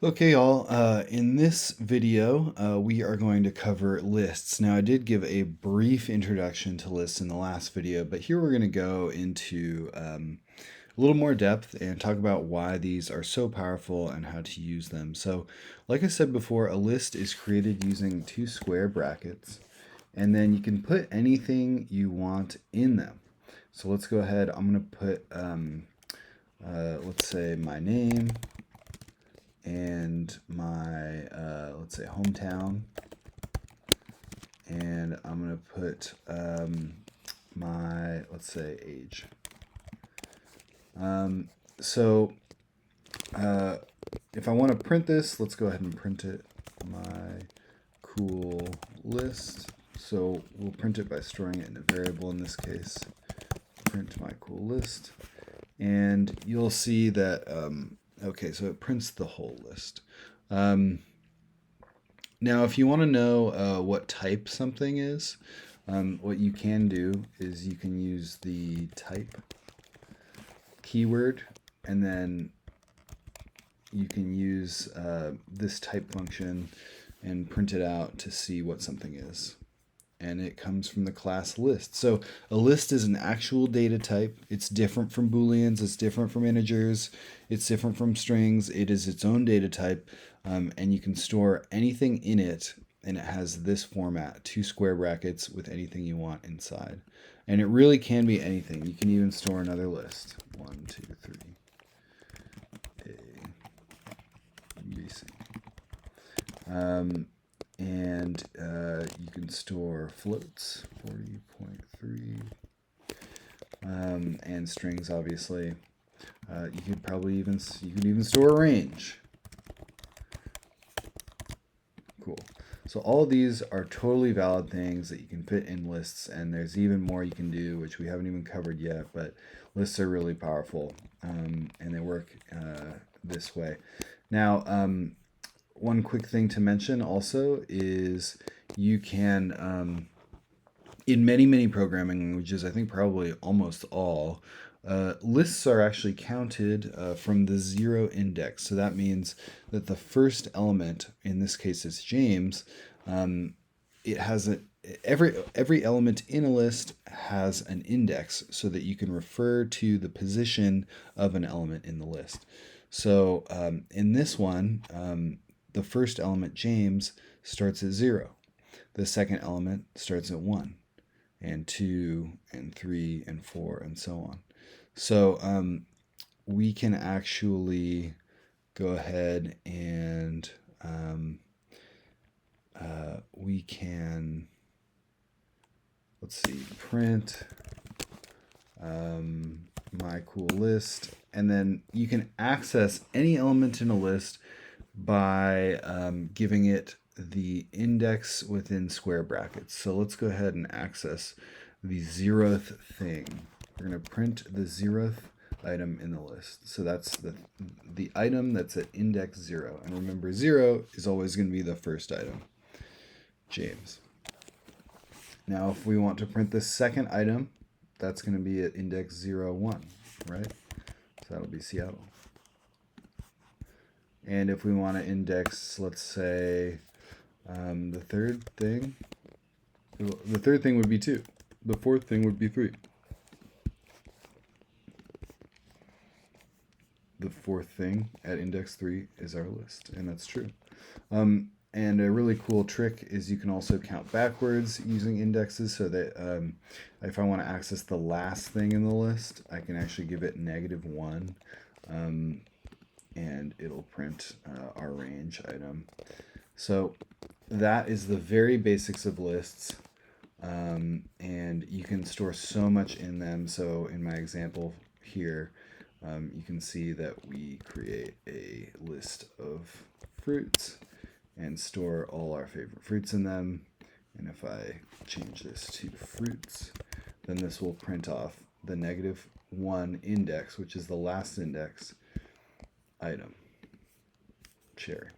Okay, y'all. In this video, we are going to cover lists. Now, I did give a brief introduction to lists in the last video, but here we're going to go into a little more depth and talk about why these are so powerful and how to use them. So, like I said before, a list is created using two square brackets, and then you can put anything you want in them. So let's go ahead. I'm going to put, let's say, my name and my let's say hometown, and I'm gonna put my, let's say, age. So if I want to print this, let's go ahead and print it. My cool list. So we'll print it by storing it in a variable, in this case print my cool list, and you'll see that okay, so it prints the whole list. Now, if you want to know what type something is, what you can do is you can use the type keyword, and then you can use this type function and print it out to see what something is. And it comes from the class list. So a list is an actual data type. It's different from Booleans. It's different from integers. It's different from strings. It is its own data type, and you can store anything in it. And it has this format: two square brackets with anything you want inside. And it really can be anything. You can even store another list. 1, 2, 3. A, B, C. And you can store floats, 40.3, and strings, obviously. You could even store a range. Cool. So all of these are totally valid things that you can fit in lists, and there's even more you can do, which we haven't even covered yet, but lists are really powerful, and they work this way. Now, one quick thing to mention also is you can, in many programming languages, I think probably almost all, lists are actually counted from the 0 index. So that means that the first element, in this case it's James, it has every element in a list has an index so that you can refer to the position of an element in the list. So in this one, the first element, James, starts at 0. The second element starts at 1, and 2, and 3, and 4, and so on. So we can actually go ahead and we can, let's see, print my cool list, and then you can access any element in a list by giving it the index within square brackets. So let's go ahead and access the 0th thing. We're going to print the 0th item in the list. So that's the item that's at index 0. And remember, 0 is always going to be the first item, James. Now, if we want to print the second item, that's going to be at index 0, 1, right? So that'll be Seattle. And if we want to index, let's say, the third thing would be 2. The fourth thing would be 3. The fourth thing at index 3 is our list, and that's true. And a really cool trick is you can also count backwards using indexes, so that if I want to access the last thing in the list, I can actually give it -1, and it'll print our range item. So that is the very basics of lists, and you can store so much in them. So in my example here, you can see that we create a list of fruits and store all our favorite fruits in them. And if I change this to fruits, then this will print off the -1 index, which is the last index item, cherry.